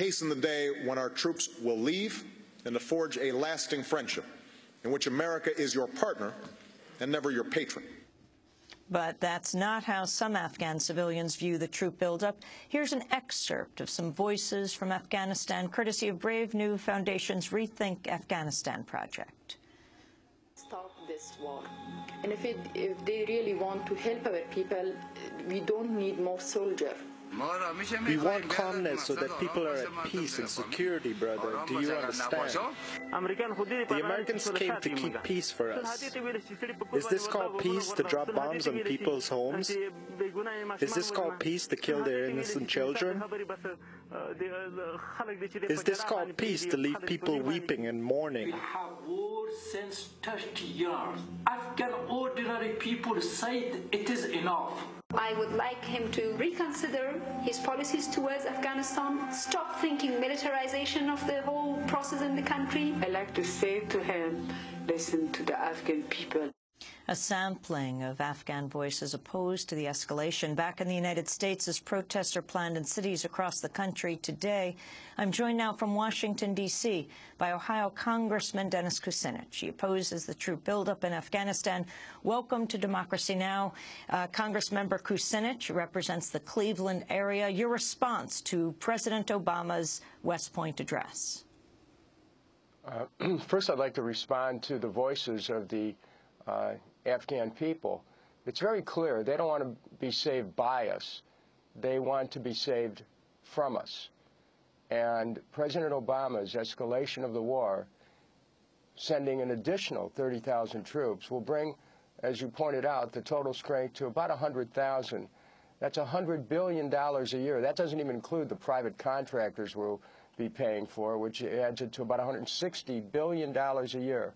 hasten the day when our troops will leave and to forge a lasting friendship in which America is your partner and never your patron. But that's not how some Afghan civilians view the troop buildup. Here's an excerpt of some voices from Afghanistan, courtesy of Brave New Foundation's Rethink Afghanistan project. Stop this war. And if they really want to help our people, we don't need more soldiers. We want calmness so that people are at peace and security, brother. Do you understand? The Americans came to keep peace for us. Is this called peace, to drop bombs on people's homes? Is this called peace, to kill their innocent children? Is this called peace, to leave people weeping and mourning? We have war since 30 years. Afghan ordinary people said it is enough. I would like him to reconsider his policies towards Afghanistan, stop thinking militarization of the whole process in the country. I like to say to him, listen to the Afghan people. A sampling of Afghan voices opposed to the escalation back in the United States as protests are planned in cities across the country today. I'm joined now from Washington, D.C. by Ohio Congressman Dennis Kucinich. He opposes the troop buildup in Afghanistan. Welcome to Democracy Now! Congressmember Kucinich represents the Cleveland area. Your response to President Obama's West Point address? First, I'd like to respond to the voices of the Afghan people. It's very clear they don't want to be saved by us. They want to be saved from us. And President Obama's escalation of the war, sending an additional 30,000 troops, will bring, as you pointed out, the total strength to about 100,000. That's $100 billion a year. That doesn't even include the private contractors we'll be paying for, which adds it to about $160 billion a year.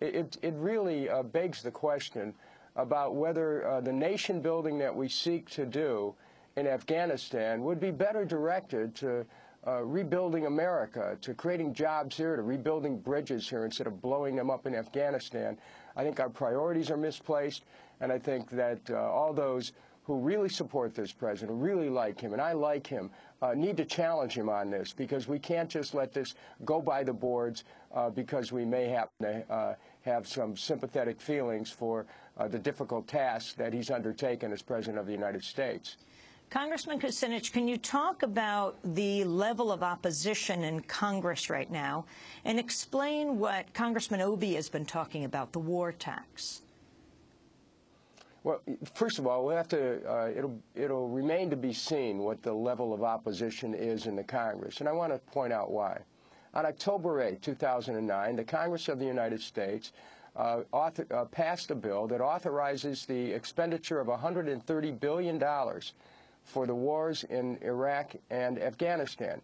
It really begs the question about whether the nation building that we seek to do in Afghanistan would be better directed to rebuilding America, to creating jobs here, to rebuilding bridges here instead of blowing them up in Afghanistan. I think our priorities are misplaced, and I think that all those who really support this president, who really like him, and I like him, need to challenge him on this, because we can't just let this go by the boards because we may happen to have some sympathetic feelings for the difficult task that he's undertaken as President of the United States. Congressman Kucinich, can you talk about the level of opposition in Congress right now and explain what Congressman Obie has been talking about, the war tax? Well, first of all, we'll have to, it'll remain to be seen what the level of opposition is in the Congress, and I want to point out why. On October 8, 2009, the Congress of the United States passed a bill that authorizes the expenditure of $130 billion for the wars in Iraq and Afghanistan.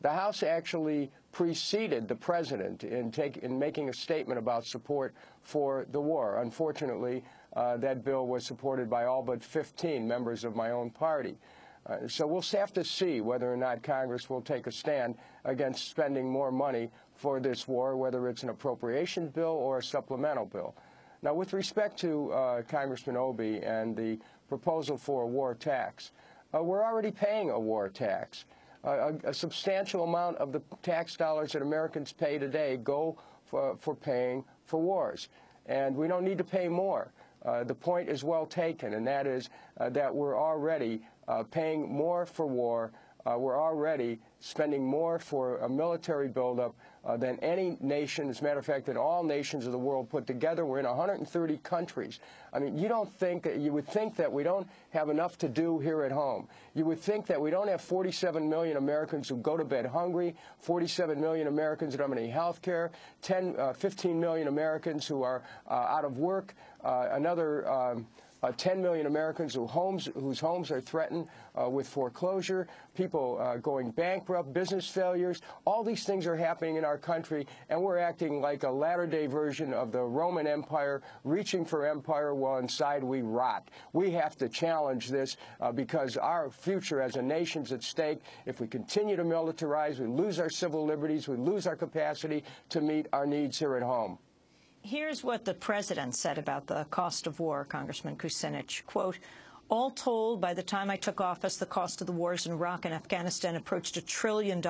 The House actually preceded the President in making a statement about support for the war. Unfortunately, that bill was supported by all but 15 members of my own party. So we'll have to see whether or not Congress will take a stand against spending more money for this war, whether it's an appropriation bill or a supplemental bill. Now, with respect to Congressman Obie and the proposal for a war tax, we're already paying a war tax. A substantial amount of the tax dollars that Americans pay today go for paying for wars, and we don't need to pay more. The point is well taken, and that is that we're already paying more for war. We're already spending more for a military buildup than any nation. As a matter of fact, than all nations of the world put together. We're in 130 countries. I mean, you would think that we don't have enough to do here at home. You would think that we don't have 47 million Americans who go to bed hungry, 47 million Americans who don't have any health care, 15 million Americans who are out of work, another 10 million Americans whose homes are threatened with foreclosure, people going bankrupt, business failures. All these things are happening in our country, and we're acting like a latter-day version of the Roman Empire, reaching for empire while inside we rot. We have to challenge this because our future as a nation's at stake. If we continue to militarize, we lose our civil liberties, we lose our capacity to meet our needs here at home. Here's what the president said about the cost of war, Congressman Kucinich. Quote, All told, by the time I took office, the cost of the wars in Iraq and Afghanistan approached $1 trillion.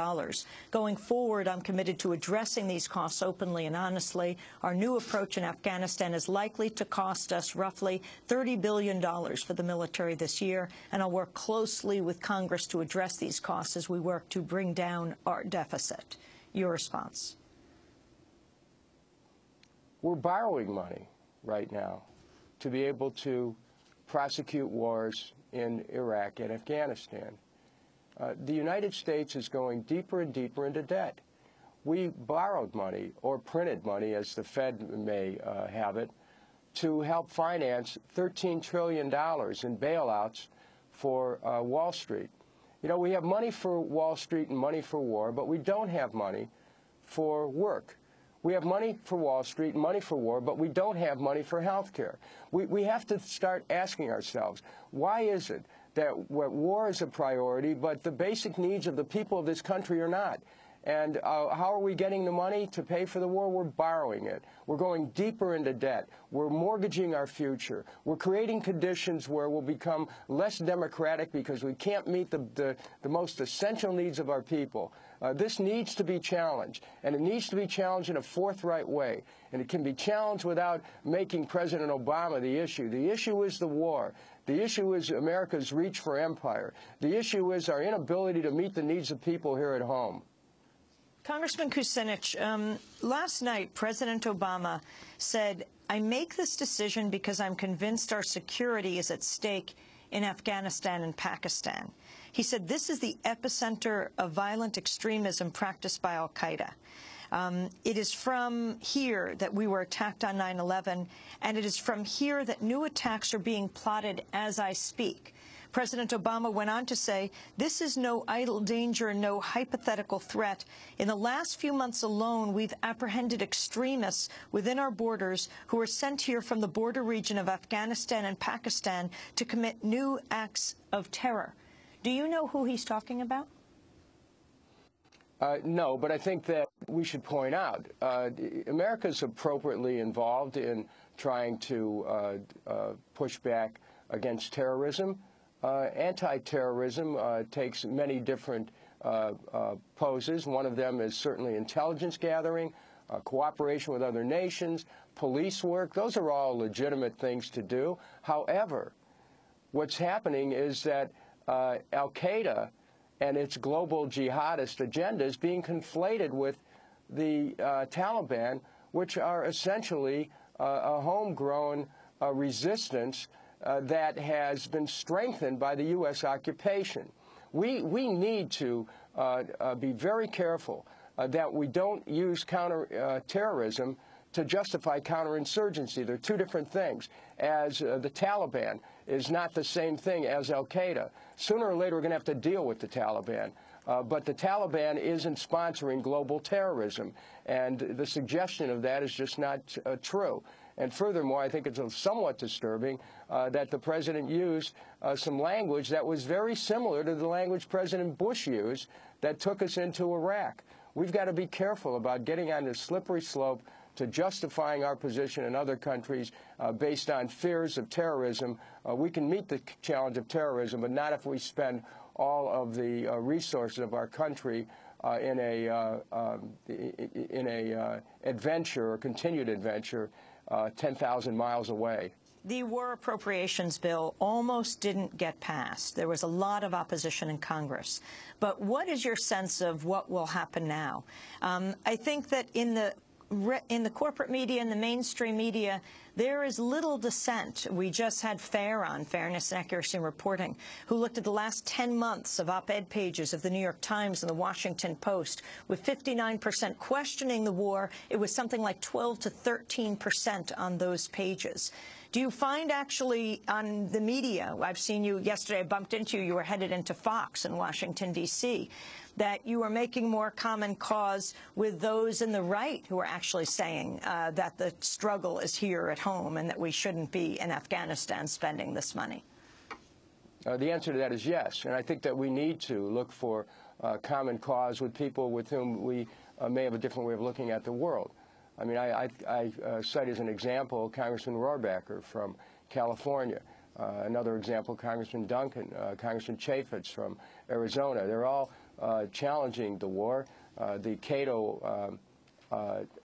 Going forward, I'm committed to addressing these costs openly and honestly. Our new approach in Afghanistan is likely to cost us roughly $30 billion for the military this year, and I'll work closely with Congress to address these costs as we work to bring down our deficit. Your response? We're borrowing money right now to be able to prosecute wars in Iraq and Afghanistan. The United States is going deeper and deeper into debt. We borrowed money, or printed money, as the Fed may have it, to help finance $13 trillion in bailouts for Wall Street. You know, we have money for Wall Street and money for war, but we don't have money for work. We have money for Wall Street and money for war, but we don't have money for health care. We have to start asking ourselves, why is it that war is a priority, but the basic needs of the people of this country are not? And how are we getting the money to pay for the war? We're borrowing it. We're going deeper into debt. We're mortgaging our future. We're creating conditions where we'll become less democratic because we can't meet the most essential needs of our people. This needs to be challenged, and it needs to be challenged in a forthright way. And it can be challenged without making President Obama the issue. The issue is the war. The issue is America's reach for empire. The issue is our inability to meet the needs of people here at home. Congressman Kucinich, last night President Obama said, "I make this decision because I'm convinced our security is at stake in Afghanistan and Pakistan." He said this is the epicenter of violent extremism practiced by al-Qaeda. It is from here that we were attacked on 9/11, and it is from here that new attacks are being plotted as I speak. President Obama went on to say, this is no idle danger, no hypothetical threat. In the last few months alone, we've apprehended extremists within our borders who were sent here from the border region of Afghanistan and Pakistan to commit new acts of terror. Do you know who he's talking about? No, but I think that we should point out America's appropriately involved in trying to push back against terrorism. Anti-terrorism takes many different poses. One of them is certainly intelligence gathering, cooperation with other nations, police work. Those are all legitimate things to do. However, what's happening is that al-Qaeda and its global jihadist agenda is being conflated with the Taliban, which are essentially a homegrown resistance that has been strengthened by the U.S. occupation. We need to be very careful that we don't use counter-terrorism to justify counterinsurgency. They're two different things. As the Taliban is not the same thing as al-Qaeda. Sooner or later, we're going to have to deal with the Taliban. But the Taliban isn't sponsoring global terrorism, and the suggestion of that is just not true. And furthermore, I think it's somewhat disturbing that the president used some language that was very similar to the language President Bush used that took us into Iraq. We've got to be careful about getting on this slippery slope to justifying our position in other countries based on fears of terrorism. We can meet the challenge of terrorism, but not if we spend all of the resources of our country in a adventure or continued adventure 10,000 miles away. The war appropriations bill almost didn't get passed. There was a lot of opposition in Congress. But what is your sense of what will happen now? I think that in the corporate media and the mainstream media, there is little dissent. We just had FAIR on, Fairness and Accuracy in Reporting, who looked at the last 10 months of op-ed pages of the New York Times and the Washington Post. With 59% questioning the war, it was something like 12 to 13% on those pages. Do you find actually on the media, I've seen you yesterday, I bumped into you, you were headed into Fox in Washington, D.C., that you are making more common cause with those in the right who are actually saying that the struggle is here at home and that we shouldn't be in Afghanistan spending this money? The answer to that is yes, and I think that we need to look for common cause with people with whom we may have a different way of looking at the world. I mean, I cite as an example Congressman Rohrabacher from California. Another example, Congressman Duncan, Congressman Chaffetz from Arizona. They're all challenging the war. The Cato